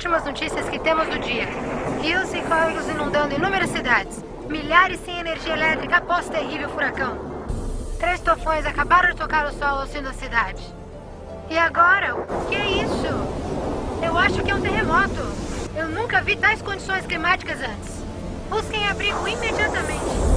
últimas notícias que temos do dia. Rios e córregos inundando inúmeras cidades. Milhares sem energia elétrica após terrível furacão. 3 tufões acabaram de tocar o solo ao sul da cidade. E agora? O que é isso? Eu acho que é um terremoto. Eu nunca vi tais condições climáticas antes. Busquem abrigo imediatamente.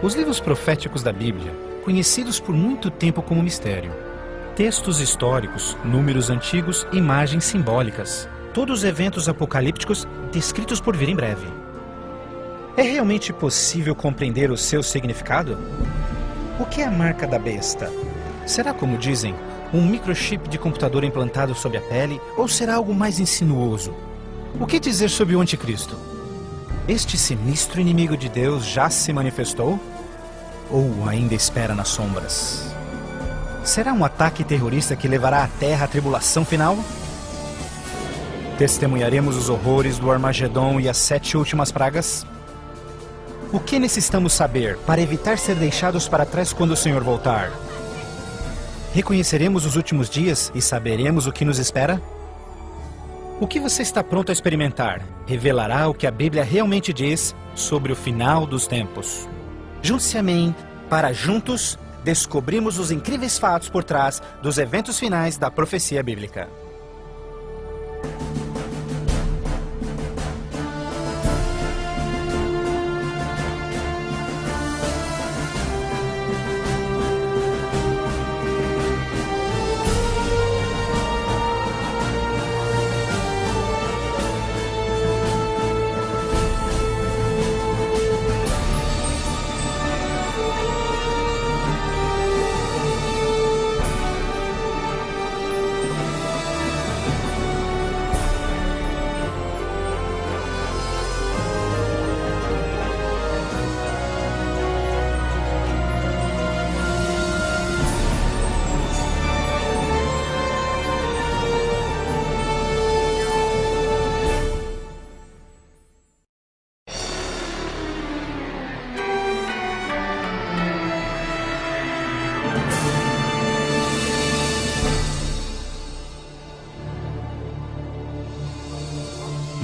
Os livros proféticos da Bíblia, conhecidos por muito tempo como mistério. Textos históricos, números antigos, imagens simbólicas. Todos eventos apocalípticos descritos por vir em breve. É realmente possível compreender o seu significado? O que é a marca da besta? Será, como dizem, um microchip de computador implantado sob a pele? Ou será algo mais insinuoso? O que dizer sobre o anticristo? Este sinistro inimigo de Deus já se manifestou? Ou ainda espera nas sombras? Será um ataque terrorista que levará a Terra à tribulação final? Testemunharemos os horrores do Armagedon e as 7 últimas pragas? O que necessitamos saber para evitar ser deixados para trás quando o Senhor voltar? Reconheceremos os últimos dias e saberemos o que nos espera? O que você está pronto a experimentar revelará o que a Bíblia realmente diz sobre o final dos tempos. Junte-se a mim para juntos descobrirmos os incríveis fatos por trás dos eventos finais da profecia bíblica.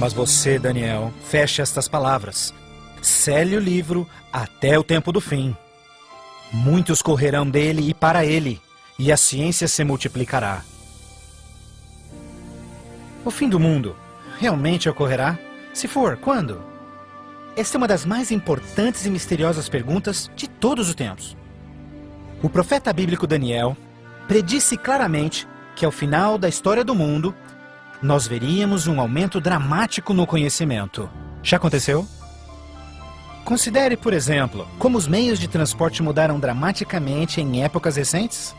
Mas você, Daniel, feche estas palavras. Cele o livro até o tempo do fim. Muitos correrão dele e para ele, e a ciência se multiplicará. O fim do mundo realmente ocorrerá? Se for, quando? Esta é uma das mais importantes e misteriosas perguntas de todos os tempos. O profeta bíblico Daniel predisse claramente que ao final da história do mundo, nós veríamos um aumento dramático no conhecimento. Já aconteceu? Considere, por exemplo, como os meios de transporte mudaram dramaticamente em épocas recentes.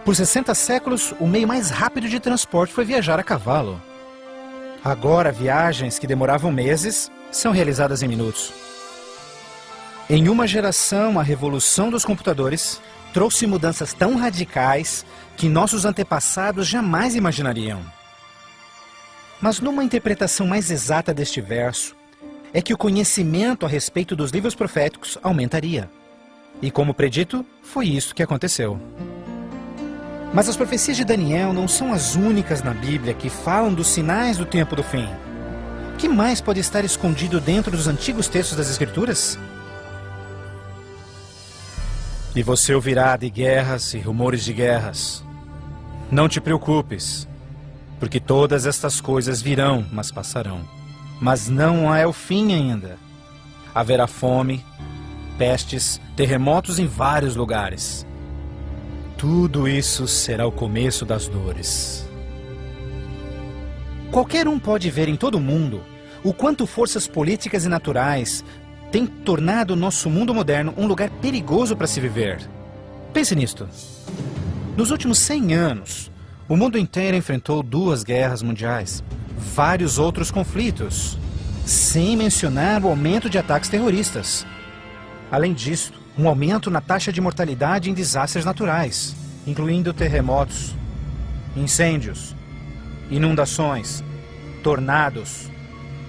Por 60 séculos, o meio mais rápido de transporte foi viajar a cavalo. Agora, viagens que demoravam meses são realizadas em minutos. Em uma geração, a revolução dos computadores trouxe mudanças tão radicais que nossos antepassados jamais imaginariam. Mas numa interpretação mais exata deste verso, é que o conhecimento a respeito dos livros proféticos aumentaria. E como predito, foi isso que aconteceu. Mas as profecias de Daniel não são as únicas na Bíblia que falam dos sinais do tempo do fim. O que mais pode estar escondido dentro dos antigos textos das Escrituras? E você ouvirá de guerras e rumores de guerras. Não te preocupes, porque todas estas coisas virão, mas passarão. Mas não é o fim ainda. Haverá fome, pestes, terremotos em vários lugares. Tudo isso será o começo das dores. Qualquer um pode ver em todo o mundo o quanto forças políticas e naturais têm tornado o nosso mundo moderno um lugar perigoso para se viver. Pense nisto. Nos últimos 100 anos, o mundo inteiro enfrentou 2 guerras mundiais, vários outros conflitos, sem mencionar o aumento de ataques terroristas. Além disso, um aumento na taxa de mortalidade em desastres naturais, incluindo terremotos, incêndios, inundações, tornados,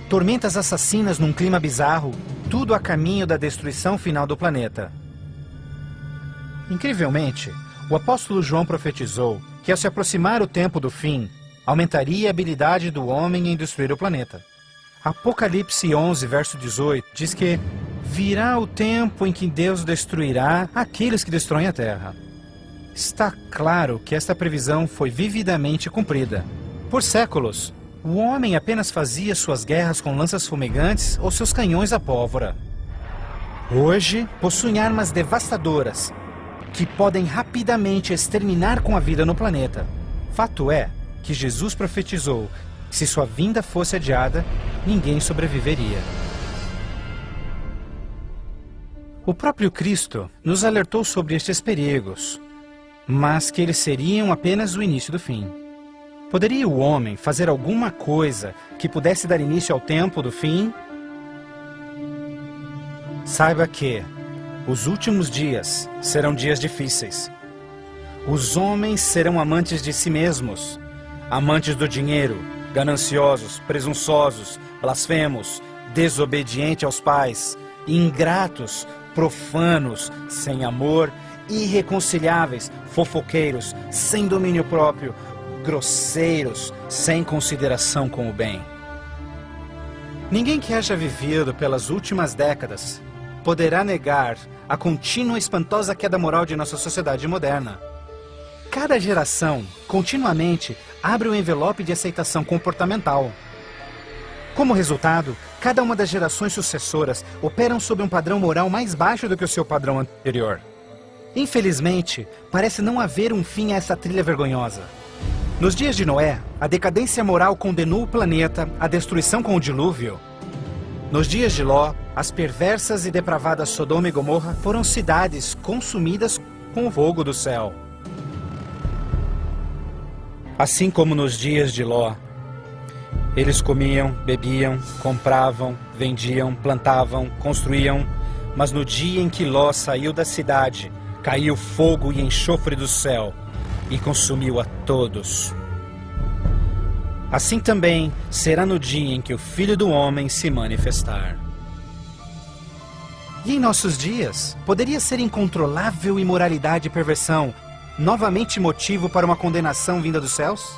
tormentas assassinas num clima bizarro, tudo a caminho da destruição final do planeta. Incrivelmente, o apóstolo João profetizou que ao se aproximar o tempo do fim, aumentaria a habilidade do homem em destruir o planeta. Apocalipse 11, verso 18, diz que virá o tempo em que Deus destruirá aqueles que destroem a terra. Está claro que esta previsão foi vividamente cumprida. Por séculos, o homem apenas fazia suas guerras com lanças fumegantes ou seus canhões à pólvora. Hoje, possuem armas devastadoras que podem rapidamente exterminar com a vida no planeta. Fato é que Jesus profetizou que se sua vinda fosse adiada, ninguém sobreviveria. O próprio Cristo nos alertou sobre estes perigos, mas que eles seriam apenas o início do fim. Poderia o homem fazer alguma coisa que pudesse dar início ao tempo do fim? Saiba que os últimos dias serão dias difíceis. Os homens serão amantes de si mesmos, amantes do dinheiro, gananciosos, presunçosos, blasfemos, desobedientes aos pais, ingratos, profanos, sem amor, irreconciliáveis, fofoqueiros, sem domínio próprio, grosseiros, sem consideração com o bem. Ninguém que haja vivido pelas últimas décadas poderá negar a contínua e espantosa queda moral de nossa sociedade moderna. Cada geração, continuamente, abre um envelope de aceitação comportamental. Como resultado, cada uma das gerações sucessoras operam sob um padrão moral mais baixo do que o seu padrão anterior. Infelizmente, parece não haver um fim a essa trilha vergonhosa. Nos dias de Noé, a decadência moral condenou o planeta à destruição com o dilúvio. Nos dias de Ló, as perversas e depravadas Sodoma e Gomorra foram cidades consumidas com o fogo do céu. Assim como nos dias de Ló, eles comiam, bebiam, compravam, vendiam, plantavam, construíam, mas no dia em que Ló saiu da cidade, caiu fogo e enxofre do céu e consumiu a todos. Assim também será no dia em que o Filho do Homem se manifestar. E em nossos dias, poderia ser incontrolável imoralidade e perversão novamente motivo para uma condenação vinda dos céus?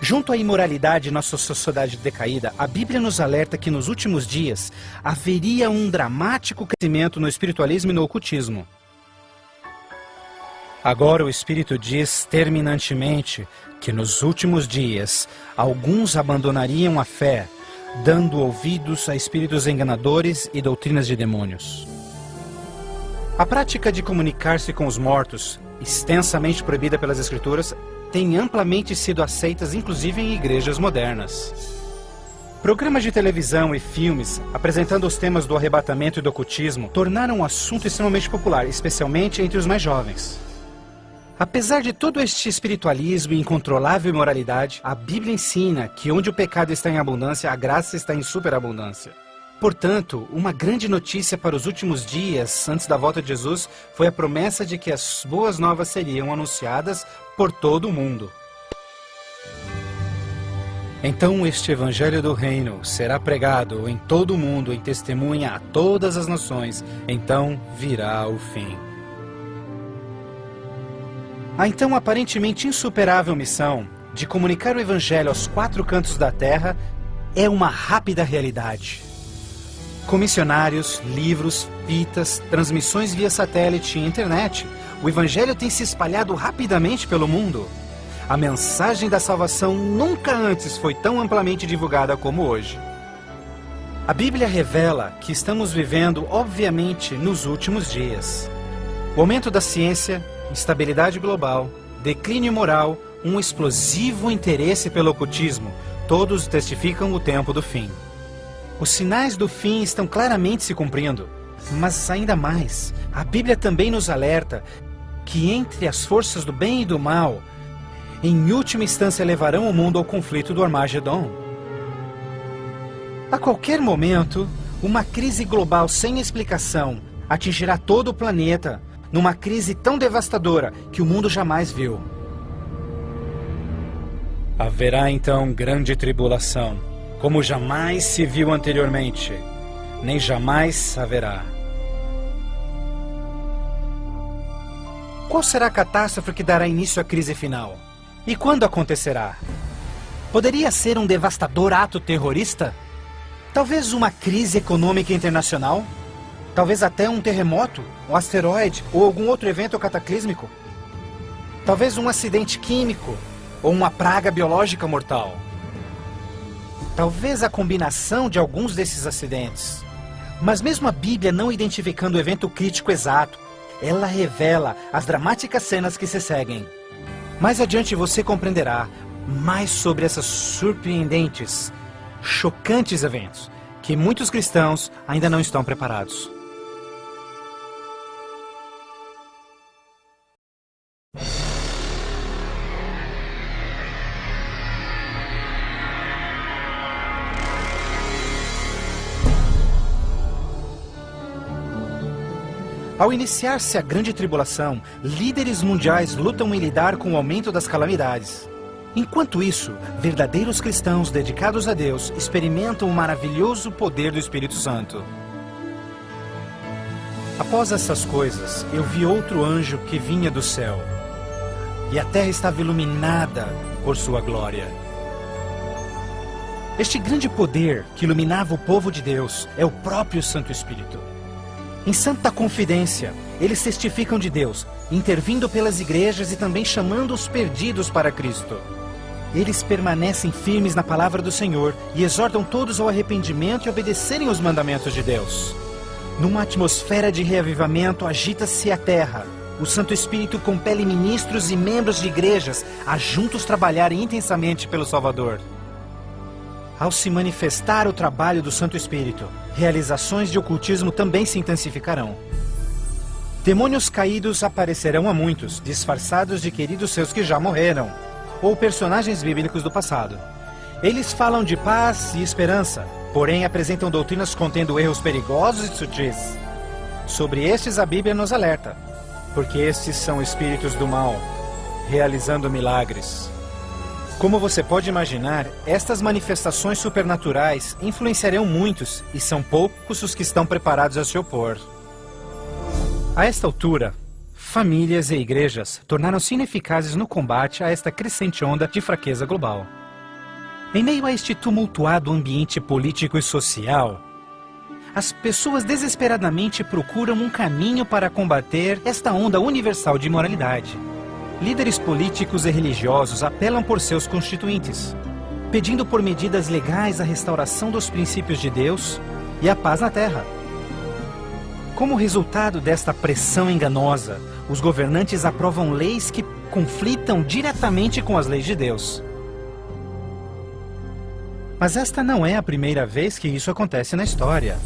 Junto à imoralidade em nossa sociedade decaída, a Bíblia nos alerta que nos últimos dias haveria um dramático crescimento no espiritualismo e no ocultismo. Agora o Espírito diz terminantemente que nos últimos dias alguns abandonariam a fé, dando ouvidos a espíritos enganadores e doutrinas de demônios. A prática de comunicar-se com os mortos, extensamente proibida pelas Escrituras, tem amplamente sido aceitas inclusive em igrejas modernas. Programas de televisão e filmes apresentando os temas do arrebatamento e do ocultismo tornaram um assunto extremamente popular, especialmente entre os mais jovens. Apesar de todo este espiritualismo e incontrolável imoralidade, a Bíblia ensina que onde o pecado está em abundância, a graça está em superabundância. Portanto, uma grande notícia para os últimos dias, antes da volta de Jesus, foi a promessa de que as boas novas seriam anunciadas por todo o mundo. Então este evangelho do reino será pregado em todo o mundo em testemunha a todas as nações, então virá o fim. A então aparentemente insuperável missão de comunicar o evangelho aos 4 cantos da terra é uma rápida realidade. Com missionários, livros, fitas, transmissões via satélite e internet, o evangelho tem se espalhado rapidamente pelo mundo. a mensagem da salvação nunca antes foi tão amplamente divulgada como hoje. A Bíblia revela que estamos vivendo, obviamente, nos últimos dias. O aumento da ciência, instabilidade global, declínio moral, um explosivo interesse pelo ocultismo, todos testificam o tempo do fim. Os sinais do fim estão claramente se cumprindo, mas ainda mais, a Bíblia também nos alerta que entre as forças do bem e do mal, em última instância levarão o mundo ao conflito do Armagedon. A qualquer momento, uma crise global sem explicação atingirá todo o planeta, numa crise tão devastadora que o mundo jamais viu. Haverá então grande tribulação, como jamais se viu anteriormente, nem jamais haverá. Qual será a catástrofe que dará início à crise final? E quando acontecerá? Poderia ser um devastador ato terrorista? Talvez uma crise econômica internacional? Talvez até um terremoto, um asteroide ou algum outro evento cataclísmico? Talvez um acidente químico ou uma praga biológica mortal? Talvez a combinação de alguns desses acidentes. Mas mesmo a Bíblia não identificando o evento crítico exato, ela revela as dramáticas cenas que se seguem. Mais adiante você compreenderá mais sobre essas surpreendentes, chocantes eventos que muitos cristãos ainda não estão preparados. Ao iniciar-se a grande tribulação, líderes mundiais lutam em lidar com o aumento das calamidades. Enquanto isso, verdadeiros cristãos dedicados a Deus experimentam o maravilhoso poder do Espírito Santo. Após essas coisas, eu vi outro anjo que vinha do céu, e a terra estava iluminada por sua glória. Este grande poder que iluminava o povo de Deus é o próprio Santo Espírito. Em santa confidência, eles testificam de Deus, intervindo pelas igrejas e também chamando os perdidos para Cristo. Eles permanecem firmes na palavra do Senhor e exortam todos ao arrependimento e obedecerem os mandamentos de Deus. Numa atmosfera de reavivamento, agita-se a terra. O Santo Espírito compele ministros e membros de igrejas a juntos trabalharem intensamente pelo Salvador. Ao se manifestar o trabalho do Santo Espírito, realizações de ocultismo também se intensificarão. Demônios caídos aparecerão a muitos, disfarçados de queridos seus que já morreram, ou personagens bíblicos do passado. Eles falam de paz e esperança, porém apresentam doutrinas contendo erros perigosos e sutis. Sobre estes a Bíblia nos alerta, porque estes são espíritos do mal, realizando milagres. Como você pode imaginar, estas manifestações supernaturais influenciarão muitos e são poucos os que estão preparados a se opor. A esta altura, famílias e igrejas tornaram-se ineficazes no combate a esta crescente onda de fraqueza global. Em meio a este tumultuado ambiente político e social, as pessoas desesperadamente procuram um caminho para combater esta onda universal de imoralidade. Líderes políticos e religiosos apelam por seus constituintes, pedindo por medidas legais a restauração dos princípios de Deus e a paz na terra. Como resultado desta pressão enganosa, os governantes aprovam leis que conflitam diretamente com as leis de Deus. Mas esta não é a primeira vez que isso acontece na história.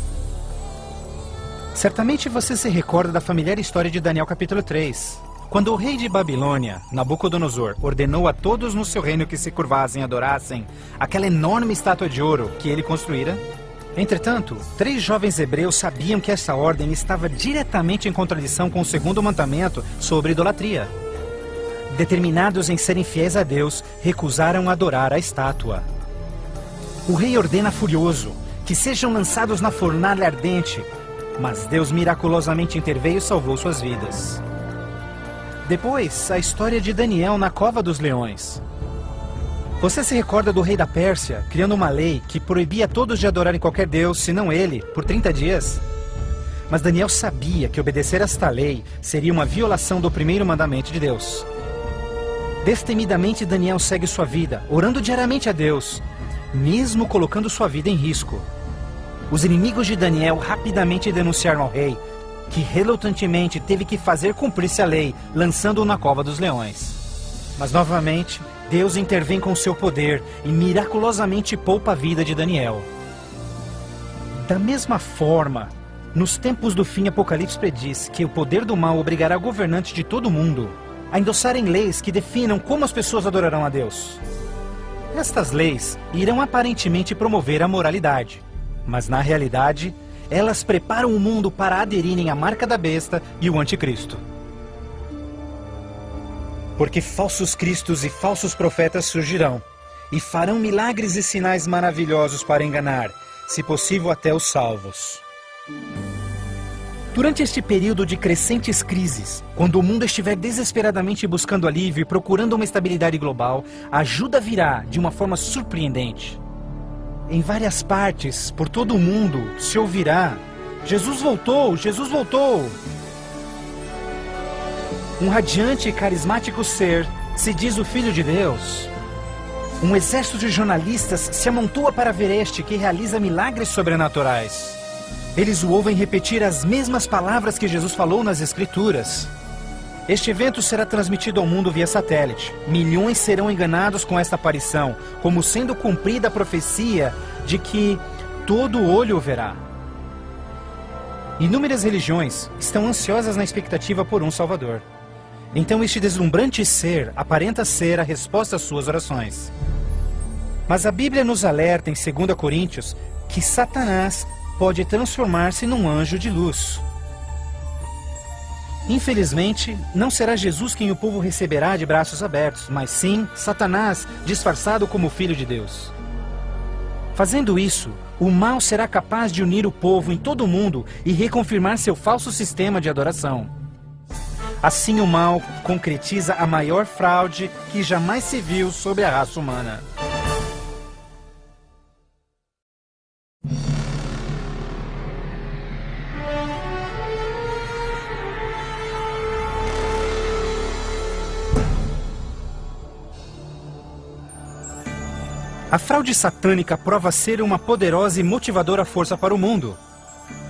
Certamente você se recorda da familiar história de Daniel capítulo 3. Quando o rei de Babilônia, Nabucodonosor, ordenou a todos no seu reino que se curvassem e adorassem aquela enorme estátua de ouro que ele construíra. Entretanto, 3 jovens hebreus sabiam que essa ordem estava diretamente em contradição com o segundo mandamento sobre idolatria. Determinados em serem fiéis a Deus, recusaram adorar a estátua. O rei ordena furioso que sejam lançados na fornalha ardente, mas Deus miraculosamente interveio e salvou suas vidas. Depois, a história de Daniel na cova dos leões. Você se recorda do rei da Pérsia, criando uma lei que proibia todos de adorarem qualquer deus, senão ele, por 30 dias? Mas Daniel sabia que obedecer esta lei seria uma violação do primeiro mandamento de Deus. Destemidamente, Daniel segue sua vida, orando diariamente a Deus, mesmo colocando sua vida em risco. Os inimigos de Daniel rapidamente denunciaram ao rei, que relutantemente teve que fazer cumprir-se a lei, lançando-o na cova dos leões. Mas novamente, Deus intervém com seu poder e miraculosamente poupa a vida de Daniel. Da mesma forma, nos tempos do fim, Apocalipse prediz que o poder do mal obrigará governantes de todo o mundo a endossarem leis que definam como as pessoas adorarão a Deus. Estas leis irão aparentemente promover a moralidade, mas na realidade, elas preparam o mundo para aderirem à marca da besta e o anticristo. Porque falsos cristos e falsos profetas surgirão e farão milagres e sinais maravilhosos para enganar, se possível até os salvos. Durante este período de crescentes crises, quando o mundo estiver desesperadamente buscando alívio e procurando uma estabilidade global, a ajuda virá de uma forma surpreendente. Em várias partes, por todo o mundo, se ouvirá: Jesus voltou! Jesus voltou! Um radiante e carismático ser se diz o Filho de Deus. Um exército de jornalistas se amontoa para ver este que realiza milagres sobrenaturais. Eles o ouvem repetir as mesmas palavras que Jesus falou nas Escrituras. Este evento será transmitido ao mundo via satélite. Milhões serão enganados com esta aparição, como sendo cumprida a profecia de que todo olho o verá. Inúmeras religiões estão ansiosas na expectativa por um Salvador. Então este deslumbrante ser aparenta ser a resposta às suas orações. Mas a Bíblia nos alerta em 2 Coríntios que Satanás pode transformar-se num anjo de luz. Infelizmente, não será Jesus quem o povo receberá de braços abertos, mas sim Satanás, disfarçado como Filho de Deus. Fazendo isso, o mal será capaz de unir o povo em todo o mundo e reconfirmar seu falso sistema de adoração. Assim, o mal concretiza a maior fraude que jamais se viu sobre a raça humana. A fraude satânica prova ser uma poderosa e motivadora força para o mundo.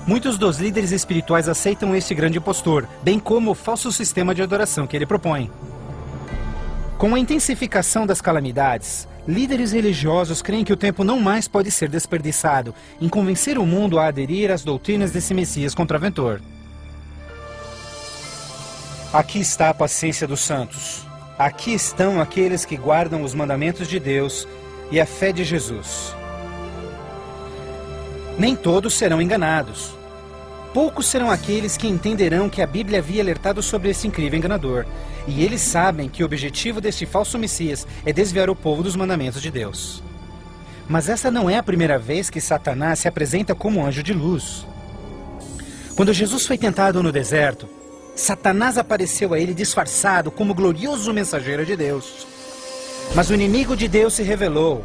Muitos dos líderes espirituais aceitam este grande impostor, bem como o falso sistema de adoração que ele propõe. Com a intensificação das calamidades, líderes religiosos creem que o tempo não mais pode ser desperdiçado em convencer o mundo a aderir às doutrinas desse Messias contraventor. Aqui está a paciência dos santos. Aqui estão aqueles que guardam os mandamentos de Deus e a fé de Jesus. Nem todos serão enganados. Poucos serão aqueles que entenderão que a Bíblia havia alertado sobre esse incrível enganador. E eles sabem que o objetivo deste falso Messias é desviar o povo dos mandamentos de Deus. Mas essa não é a primeira vez que Satanás se apresenta como anjo de luz. Quando Jesus foi tentado no deserto, Satanás apareceu a ele disfarçado como glorioso mensageiro de Deus. Mas o inimigo de Deus se revelou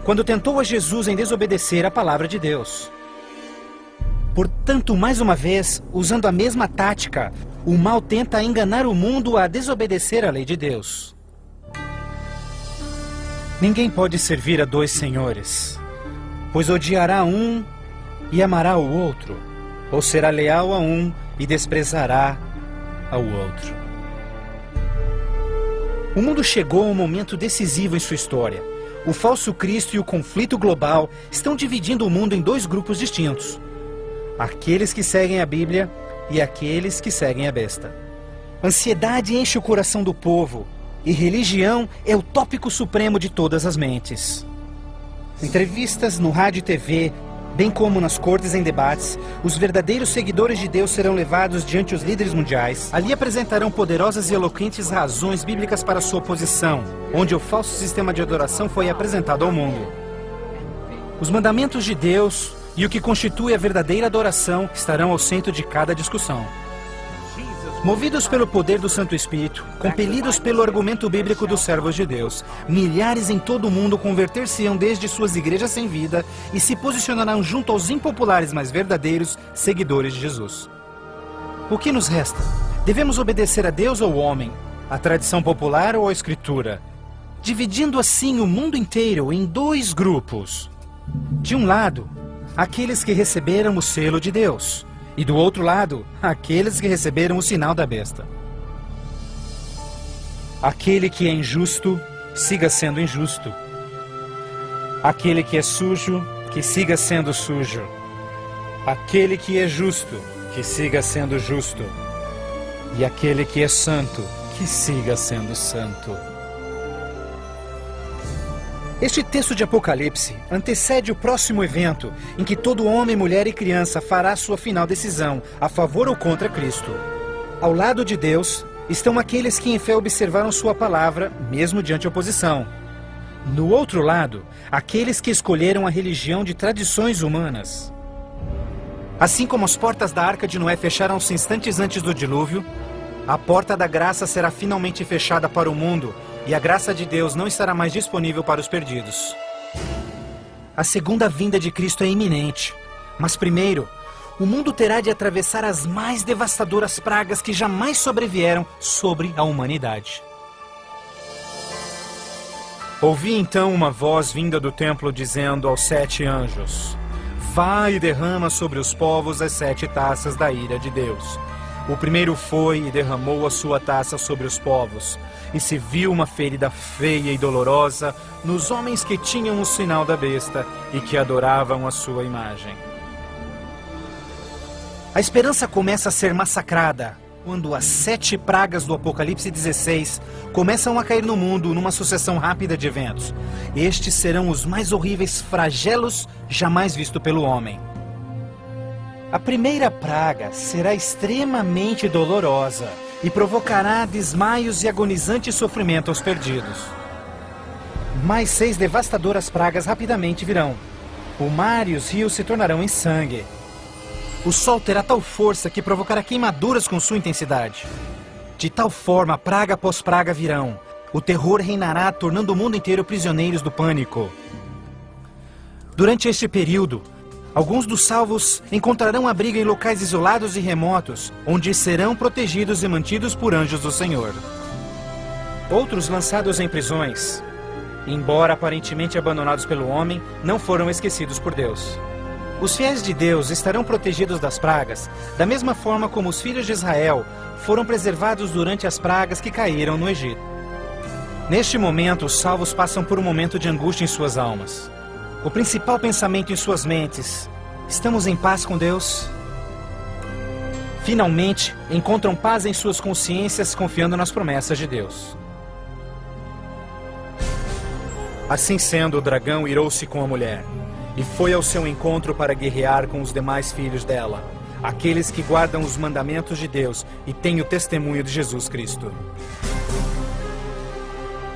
quando tentou a Jesus em desobedecer a palavra de Deus. Portanto, mais uma vez, usando a mesma tática, o mal tenta enganar o mundo a desobedecer a lei de Deus. Ninguém pode servir a dois senhores, pois odiará um e amará o outro, ou será leal a um e desprezará ao outro. O mundo chegou a um momento decisivo em sua história. O falso Cristo e o conflito global estão dividindo o mundo em dois grupos distintos: aqueles que seguem a Bíblia e aqueles que seguem a besta. Ansiedade enche o coração do povo e religião é o tópico supremo de todas as mentes. Entrevistas no rádio e TV, bem como nas cortes em debates, os verdadeiros seguidores de Deus serão levados diante os líderes mundiais. Ali apresentarão poderosas e eloquentes razões bíblicas para sua oposição, onde o falso sistema de adoração foi apresentado ao mundo. Os mandamentos de Deus e o que constitui a verdadeira adoração estarão ao centro de cada discussão. Movidos pelo poder do Santo Espírito, compelidos pelo argumento bíblico dos servos de Deus, milhares em todo o mundo converter-se-ão desde suas igrejas sem vida e se posicionarão junto aos impopulares, mas verdadeiros seguidores de Jesus. O que nos resta? Devemos obedecer a Deus ou ao homem? A tradição popular ou a escritura? Dividindo assim o mundo inteiro em dois grupos. De um lado, aqueles que receberam o selo de Deus. E do outro lado, aqueles que receberam o sinal da besta. Aquele que é injusto, siga sendo injusto. Aquele que é sujo, que siga sendo sujo. Aquele que é justo, que siga sendo justo. E aquele que é santo, que siga sendo santo. Este texto de Apocalipse antecede o próximo evento em que todo homem, mulher e criança fará sua final decisão, a favor ou contra Cristo. Ao lado de Deus estão aqueles que em fé observaram sua palavra, mesmo diante oposição. No outro lado, aqueles que escolheram a religião de tradições humanas. Assim como as portas da Arca de Noé fecharam-se instantes antes do dilúvio, a porta da graça será finalmente fechada para o mundo e a graça de Deus não estará mais disponível para os perdidos. A segunda vinda de Cristo é iminente, mas primeiro, o mundo terá de atravessar as mais devastadoras pragas que jamais sobrevieram sobre a humanidade. Ouvi então uma voz vinda do templo dizendo aos 7 anjos: Vai e derrama sobre os povos as 7 taças da ira de Deus. O primeiro foi e derramou a sua taça sobre os povos, e se viu uma ferida feia e dolorosa nos homens que tinham o sinal da besta e que adoravam a sua imagem. A esperança começa a ser massacrada quando as 7 pragas do Apocalipse 16 começam a cair no mundo numa sucessão rápida de eventos. Estes serão os mais horríveis flagelos jamais vistos pelo homem. A primeira praga será extremamente dolorosa e provocará desmaios e agonizante sofrimento aos perdidos. Mais 6 devastadoras pragas rapidamente virão. O mar e os rios se tornarão em sangue. O sol terá tal força que provocará queimaduras com sua intensidade. De tal forma, praga após praga virão. O terror reinará, tornando o mundo inteiro prisioneiros do pânico. Durante este período, alguns dos salvos encontrarão abrigo em locais isolados e remotos, onde serão protegidos e mantidos por anjos do Senhor. Outros, lançados em prisões, embora aparentemente abandonados pelo homem, não foram esquecidos por Deus. Os fiéis de Deus estarão protegidos das pragas, da mesma forma como os filhos de Israel foram preservados durante as pragas que caíram no Egito. Neste momento, os salvos passam por um momento de angústia em suas almas. O principal pensamento em suas mentes: estamos em paz com Deus? Finalmente, encontram paz em suas consciências, confiando nas promessas de Deus. Assim sendo, o dragão irou-se com a mulher e foi ao seu encontro para guerrear com os demais filhos dela, aqueles que guardam os mandamentos de Deus e têm o testemunho de Jesus Cristo.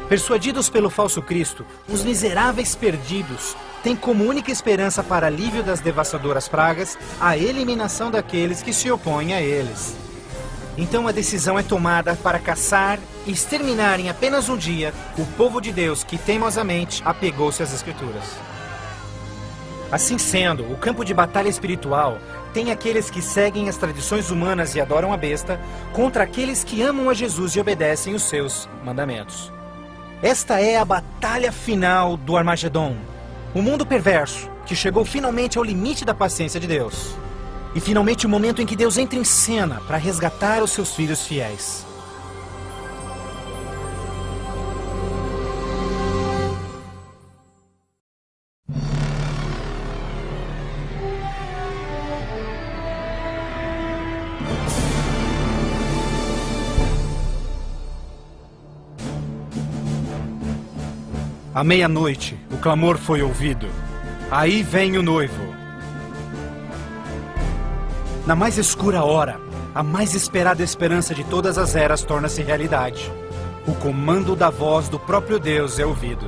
Persuadidos pelo falso Cristo, os miseráveis perdidos têm como única esperança para alívio das devastadoras pragas a eliminação daqueles que se opõem a eles. Então a decisão é tomada para caçar e exterminar em apenas um dia o povo de Deus que teimosamente apegou-se às Escrituras. Assim sendo, o campo de batalha espiritual tem aqueles que seguem as tradições humanas e adoram a besta contra aqueles que amam a Jesus e obedecem os seus mandamentos. Esta é a batalha final do Armagedon, o mundo perverso que chegou finalmente ao limite da paciência de Deus. E finalmente o momento em que Deus entra em cena para resgatar os seus filhos fiéis. À meia-noite, o clamor foi ouvido. Aí vem o noivo. Na mais escura hora, a mais esperada esperança de todas as eras torna-se realidade. O comando da voz do próprio Deus é ouvido.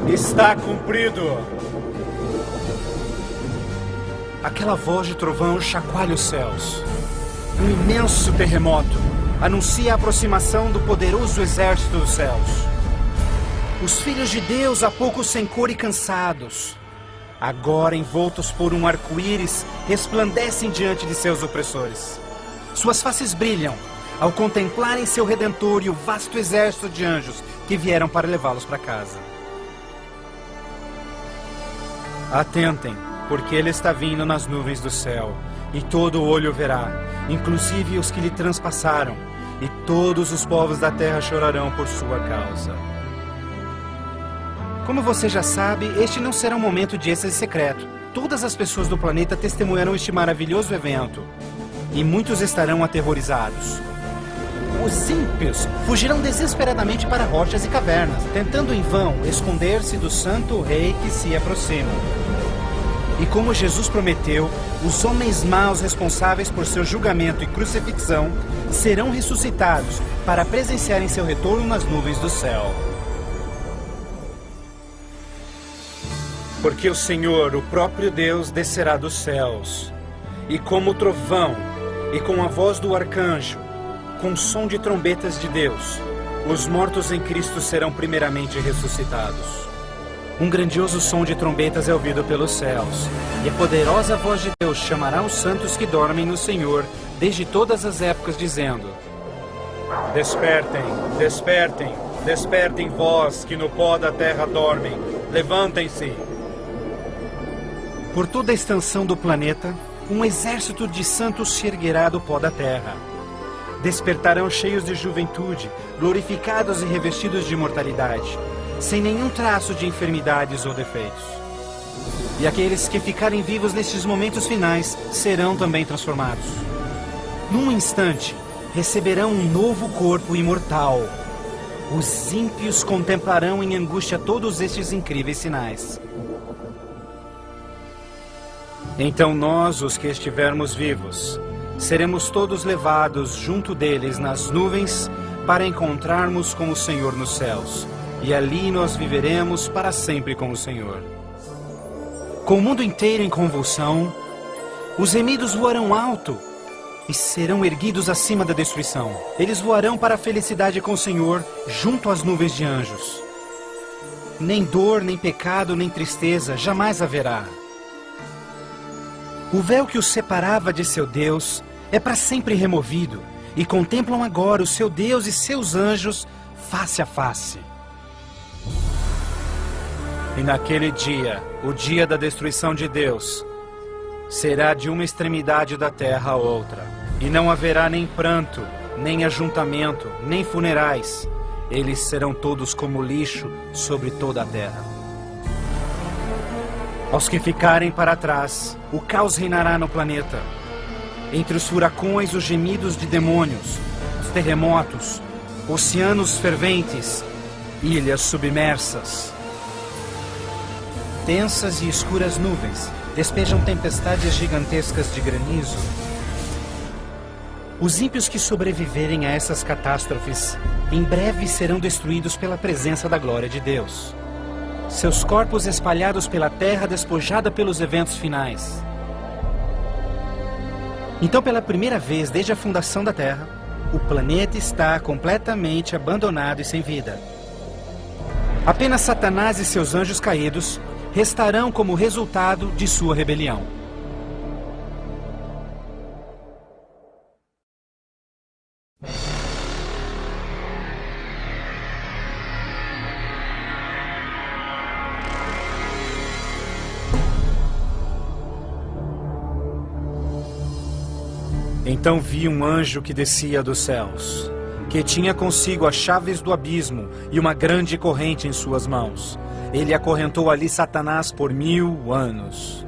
Está cumprido! Aquela voz de trovão chacoalha os céus. Um imenso terremoto anuncia a aproximação do poderoso exército dos céus. Os filhos de Deus, há pouco sem cor e cansados, agora envoltos por um arco-íris, resplandecem diante de seus opressores. Suas faces brilham, ao contemplarem seu Redentor e o vasto exército de anjos que vieram para levá-los para casa. Atentem, porque ele está vindo nas nuvens do céu, e todo olho verá, inclusive os que lhe transpassaram, e todos os povos da terra chorarão por sua causa. Como você já sabe, este não será um momento de êxtase secreto. Todas as pessoas do planeta testemunharão este maravilhoso evento, e muitos estarão aterrorizados. Os ímpios fugirão desesperadamente para rochas e cavernas, tentando em vão esconder-se do santo rei que se aproxima. E como Jesus prometeu, os homens maus responsáveis por seu julgamento e crucifixão serão ressuscitados para presenciarem seu retorno nas nuvens do céu. Porque o Senhor, o próprio Deus, descerá dos céus, e como trovão, e com a voz do arcanjo, com som de trombetas de Deus, os mortos em Cristo serão primeiramente ressuscitados. Um grandioso som de trombetas é ouvido pelos céus, e a poderosa voz de Deus chamará os santos que dormem no Senhor desde todas as épocas, dizendo: Despertem, despertem, despertem vós que no pó da terra dormem, levantem-se. Por toda a extensão do planeta, um exército de santos se erguerá do pó da terra. Despertarão cheios de juventude, glorificados e revestidos de imortalidade, sem nenhum traço de enfermidades ou defeitos. E aqueles que ficarem vivos nestes momentos finais serão também transformados. Num instante, receberão um novo corpo imortal. Os ímpios contemplarão em angústia todos estes incríveis sinais. Então nós, os que estivermos vivos, seremos todos levados junto deles nas nuvens para encontrarmos com o Senhor nos céus. E ali nós viveremos para sempre com o Senhor. Com o mundo inteiro em convulsão, os remidos voarão alto e serão erguidos acima da destruição. Eles voarão para a felicidade com o Senhor, junto às nuvens de anjos. Nem dor, nem pecado, nem tristeza jamais haverá. O véu que os separava de seu Deus é para sempre removido, e contemplam agora o seu Deus e seus anjos face a face. E naquele dia, o dia da destruição de Deus, será de uma extremidade da terra a outra. E não haverá nem pranto, nem ajuntamento, nem funerais. Eles serão todos como lixo sobre toda a terra. Aos que ficarem para trás, o caos reinará no planeta. Entre os furacões, os gemidos de demônios, os terremotos, oceanos ferventes, ilhas submersas. Densas e escuras nuvens despejam tempestades gigantescas de granizo. Os ímpios que sobreviverem a essas catástrofes em breve serão destruídos pela presença da glória de Deus. Seus corpos espalhados pela terra despojada pelos eventos finais. Então, pela primeira vez desde a fundação da Terra, o planeta está completamente abandonado e sem vida. Apenas Satanás e seus anjos caídos restarão como resultado de sua rebelião. Então vi um anjo que descia dos céus, que tinha consigo as chaves do abismo e uma grande corrente em suas mãos. Ele acorrentou ali Satanás por 1000 anos.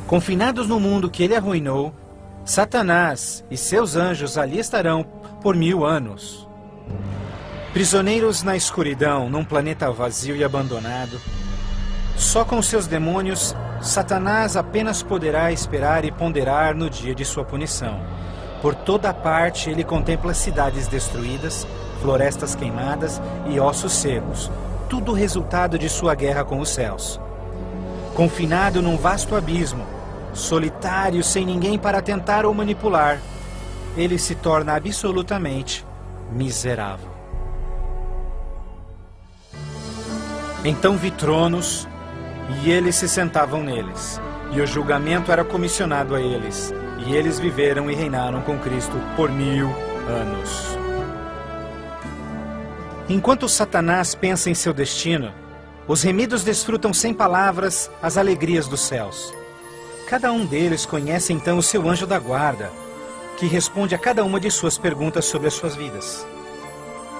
Confinados no mundo que ele arruinou, Satanás e seus anjos ali estarão por 1000 anos. Prisioneiros na escuridão, num planeta vazio e abandonado, só com seus demônios, Satanás apenas poderá esperar e ponderar no dia de sua punição. Por toda parte ele contempla cidades destruídas, florestas queimadas e ossos secos, tudo resultado de sua guerra com os céus. Confinado num vasto abismo, solitário, sem ninguém para tentar ou manipular, ele se torna absolutamente miserável. Então vi tronos, e eles se sentavam neles, e o julgamento era comissionado a eles. E eles viveram e reinaram com Cristo por 1000 anos. Enquanto Satanás pensa em seu destino, os remidos desfrutam sem palavras as alegrias dos céus. Cada um deles conhece então o seu anjo da guarda, que responde a cada uma de suas perguntas sobre as suas vidas.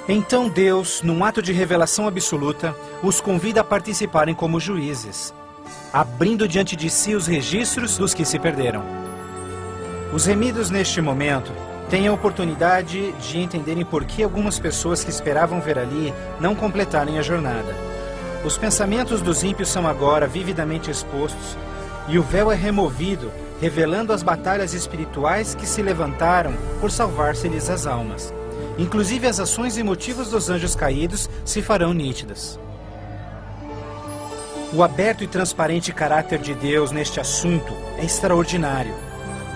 Então Deus, num ato de revelação absoluta, os convida a participarem como juízes, abrindo diante de si os registros dos que se perderam. Os remidos neste momento têm a oportunidade de entenderem por que algumas pessoas que esperavam ver ali não completarem a jornada. Os pensamentos dos ímpios são agora vividamente expostos e o véu é removido, revelando as batalhas espirituais que se levantaram por salvar-se-lhes as almas. Inclusive as ações e motivos dos anjos caídos se farão nítidas. O aberto e transparente caráter de Deus neste assunto é extraordinário.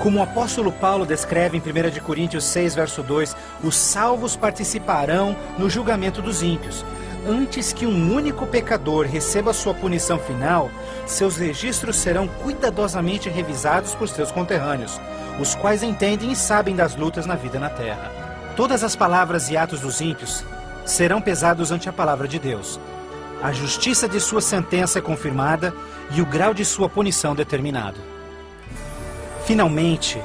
Como o apóstolo Paulo descreve em 1 Coríntios 6, verso 2, os salvos participarão no julgamento dos ímpios. Antes que um único pecador receba sua punição final, seus registros serão cuidadosamente revisados por seus conterrâneos, os quais entendem e sabem das lutas na vida na terra. Todas as palavras e atos dos ímpios serão pesados ante a palavra de Deus. A justiça de sua sentença é confirmada e o grau de sua punição determinado. Finalmente,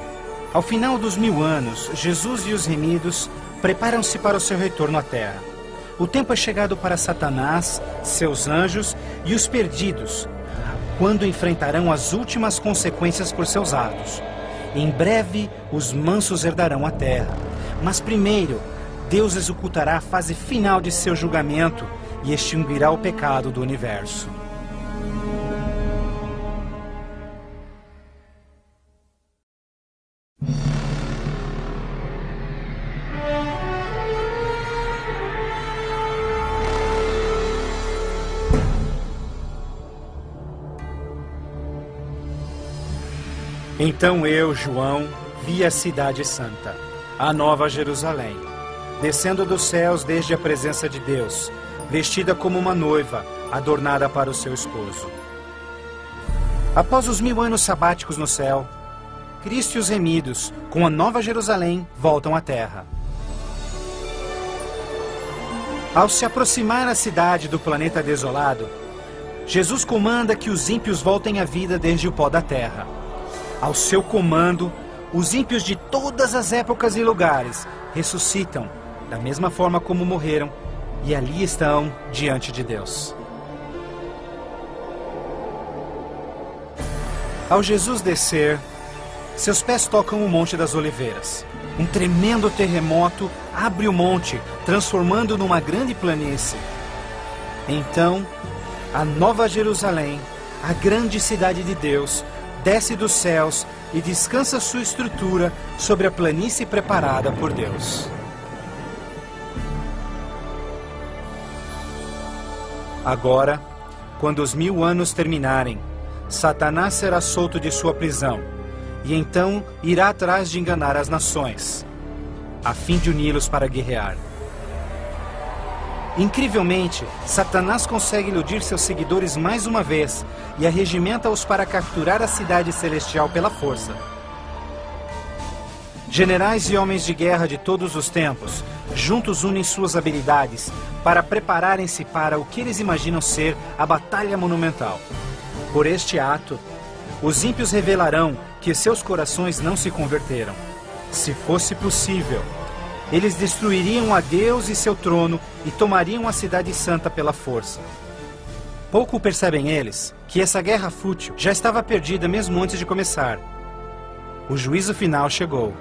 ao final dos 1000 anos, Jesus e os remidos preparam-se para o seu retorno à terra. O tempo é chegado para Satanás, seus anjos e os perdidos, quando enfrentarão as últimas consequências por seus atos. Em breve, os mansos herdarão a terra. Mas primeiro, Deus executará a fase final de seu julgamento e extinguirá o pecado do universo. Então eu, João, vi a cidade santa, a nova Jerusalém, descendo dos céus desde a presença de Deus, vestida como uma noiva, adornada para o seu esposo. Após os 1000 anos sabáticos no céu, Cristo e os remidos, com a nova Jerusalém, voltam à terra. Ao se aproximar a cidade do planeta desolado, Jesus comanda que os ímpios voltem à vida desde o pó da terra. Ao seu comando, os ímpios de todas as épocas e lugares ressuscitam, da mesma forma como morreram, e ali estão diante de Deus. Ao Jesus descer, seus pés tocam o Monte das Oliveiras. Um tremendo terremoto abre o monte, transformando numa grande planície. Então, a nova Jerusalém, a grande cidade de Deus, desce dos céus e descansa sua estrutura sobre a planície preparada por Deus. Agora, quando os 1000 anos terminarem, Satanás será solto de sua prisão, e então irá atrás de enganar as nações, a fim de uni-los para guerrear. Incrivelmente, Satanás consegue iludir seus seguidores mais uma vez e arregimenta-os para capturar a cidade celestial pela força. Generais e homens de guerra de todos os tempos, juntos unem suas habilidades para prepararem-se para o que eles imaginam ser a batalha monumental. Por este ato, os ímpios revelarão que seus corações não se converteram. Se fosse possível, eles destruiriam a Deus e seu trono e tomariam a cidade santa pela força. Pouco percebem eles que essa guerra fútil já estava perdida mesmo antes de começar. O juízo final chegou.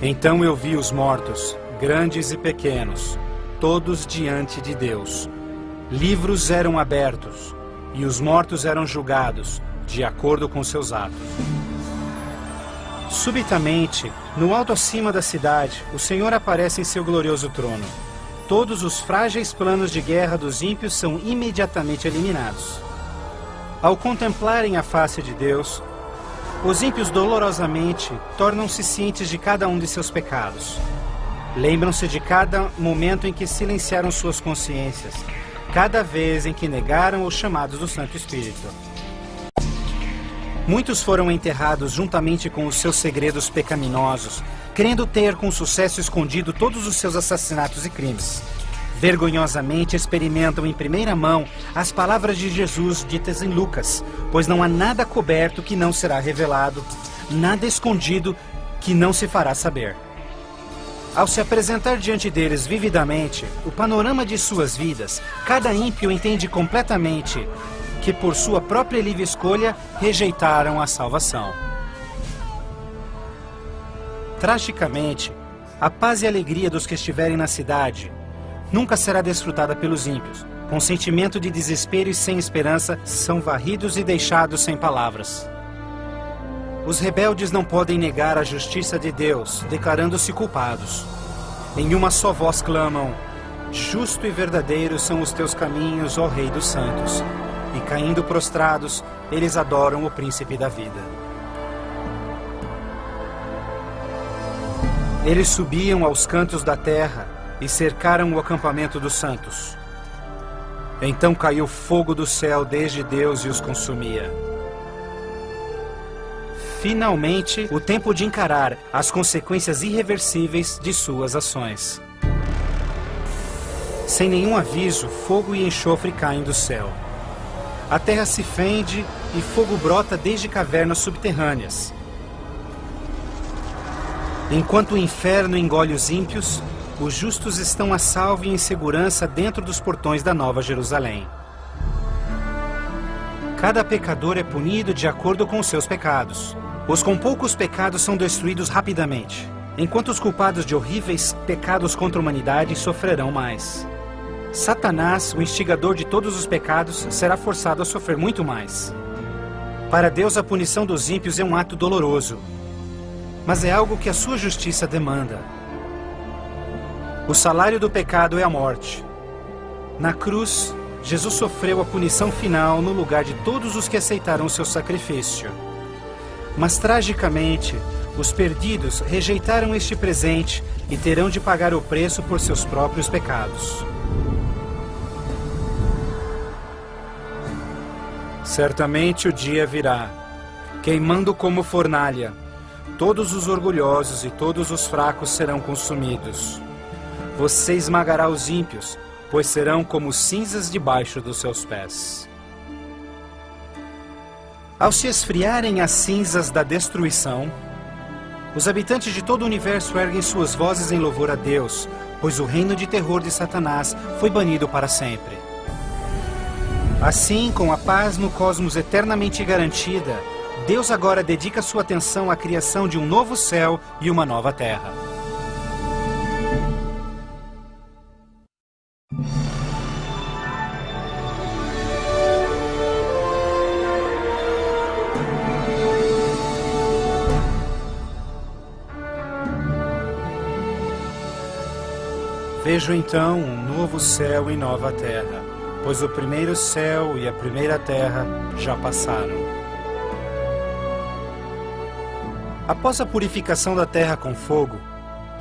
Então eu vi os mortos, grandes e pequenos, todos diante de Deus. Livros eram abertos, e os mortos eram julgados, de acordo com seus atos. Subitamente, no alto acima da cidade, o Senhor aparece em seu glorioso trono. Todos os frágeis planos de guerra dos ímpios são imediatamente eliminados. Ao contemplarem a face de Deus, os ímpios dolorosamente tornam-se cientes de cada um de seus pecados. Lembram-se de cada momento em que silenciaram suas consciências, cada vez em que negaram os chamados do Santo Espírito. Muitos foram enterrados juntamente com os seus segredos pecaminosos, querendo ter com sucesso escondido todos os seus assassinatos e crimes. Vergonhosamente experimentam em primeira mão as palavras de Jesus ditas em Lucas, pois não há nada coberto que não será revelado, nada escondido que não se fará saber. Ao se apresentar diante deles vividamente o panorama de suas vidas, cada ímpio entende completamente que por sua própria livre escolha rejeitaram a salvação. Tragicamente, a paz e alegria dos que estiverem na cidade nunca será desfrutada pelos ímpios. Com sentimento de desespero e sem esperança, são varridos e deixados sem palavras. Os rebeldes não podem negar a justiça de Deus, declarando-se culpados. Em uma só voz clamam: justo e verdadeiro são os teus caminhos, ó Rei dos Santos. E caindo prostrados, eles adoram o Príncipe da Vida. Eles subiam aos cantos da terra e cercaram o acampamento dos santos. Então caiu fogo do céu desde Deus e os consumia. Finalmente, o tempo de encarar as consequências irreversíveis de suas ações. Sem nenhum aviso, fogo e enxofre caem do céu. A terra se fende e fogo brota desde cavernas subterrâneas. Enquanto o inferno engole os ímpios, os justos estão a salvo e em segurança dentro dos portões da Nova Jerusalém. Cada pecador é punido de acordo com os seus pecados. Os com poucos pecados são destruídos rapidamente, enquanto os culpados de horríveis pecados contra a humanidade sofrerão mais. Satanás, o instigador de todos os pecados, será forçado a sofrer muito mais. Para Deus, a punição dos ímpios é um ato doloroso, mas é algo que a sua justiça demanda. O salário do pecado é a morte. Na cruz, Jesus sofreu a punição final no lugar de todos os que aceitaram o seu sacrifício. Mas, tragicamente, os perdidos rejeitaram este presente e terão de pagar o preço por seus próprios pecados. Certamente o dia virá, queimando como fornalha. Todos os orgulhosos e todos os fracos serão consumidos. Você esmagará os ímpios, pois serão como cinzas debaixo dos seus pés. Ao se esfriarem as cinzas da destruição, os habitantes de todo o universo erguem suas vozes em louvor a Deus, pois o reino de terror de Satanás foi banido para sempre. Assim, com a paz no cosmos eternamente garantida, Deus agora dedica sua atenção à criação de um novo céu e uma nova terra. Vejo então um novo céu e nova terra, pois o primeiro céu e a primeira terra já passaram. Após a purificação da terra com fogo,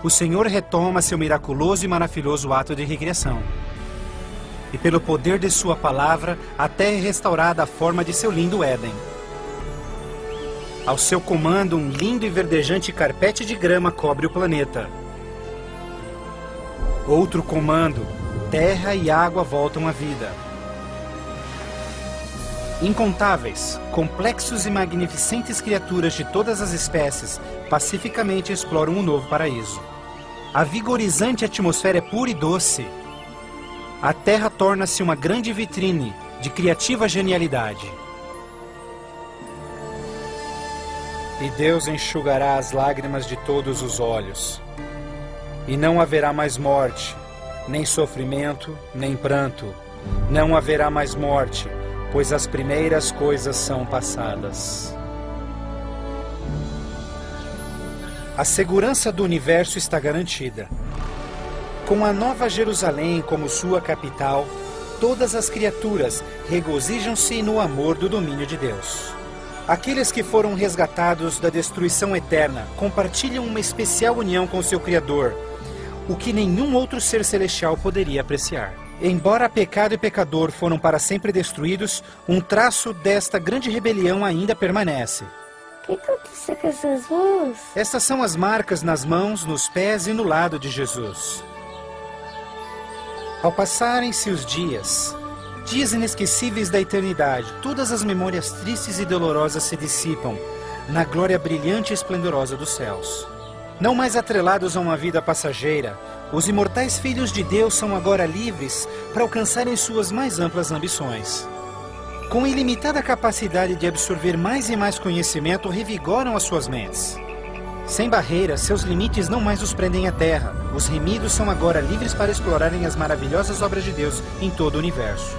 o Senhor retoma seu miraculoso e maravilhoso ato de recriação. E pelo poder de sua palavra, a terra é restaurada à forma de seu lindo Éden. Ao seu comando, um lindo e verdejante carpete de grama cobre o planeta. Outro comando, terra e água voltam à vida. Incontáveis, complexos e magnificentes criaturas de todas as espécies pacificamente exploram um novo paraíso. A vigorizante atmosfera é pura e doce. A terra torna-se uma grande vitrine de criativa genialidade. E Deus enxugará as lágrimas de todos os olhos. E não haverá mais morte, nem sofrimento, nem pranto. Não haverá mais morte, pois as primeiras coisas são passadas. A segurança do universo está garantida. Com a Nova Jerusalém como sua capital, todas as criaturas regozijam-se no amor do domínio de Deus. Aqueles que foram resgatados da destruição eterna compartilham uma especial união com seu Criador, o que nenhum outro ser celestial poderia apreciar. Embora pecado e pecador foram para sempre destruídos, um traço desta grande rebelião ainda permanece. O que aconteceu com essas mãos? Estas são as marcas nas mãos, nos pés e no lado de Jesus. Ao passarem-se os dias, dias inesquecíveis da eternidade, todas as memórias tristes e dolorosas se dissipam na glória brilhante e esplendorosa dos céus. Não mais atrelados a uma vida passageira, os imortais filhos de Deus são agora livres para alcançarem suas mais amplas ambições. Com ilimitada capacidade de absorver mais e mais conhecimento, revigoram as suas mentes. Sem barreiras, seus limites não mais os prendem à terra. Os remidos são agora livres para explorarem as maravilhosas obras de Deus em todo o universo.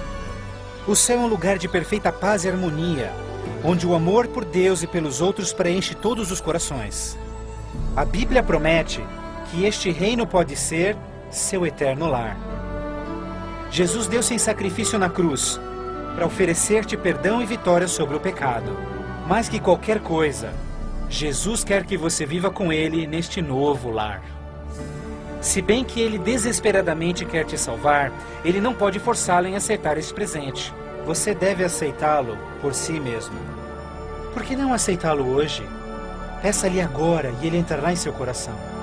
O céu é um lugar de perfeita paz e harmonia, onde o amor por Deus e pelos outros preenche todos os corações. A Bíblia promete que este reino pode ser seu eterno lar. Jesus deu-se em sacrifício na cruz para oferecer-te perdão e vitória sobre o pecado. Mais que qualquer coisa, Jesus quer que você viva com Ele neste novo lar. Se bem que Ele desesperadamente quer te salvar, Ele não pode forçá-lo em aceitar este presente. Você deve aceitá-lo por si mesmo. Por que não aceitá-lo hoje? Peça-lhe agora e Ele entrará em seu coração.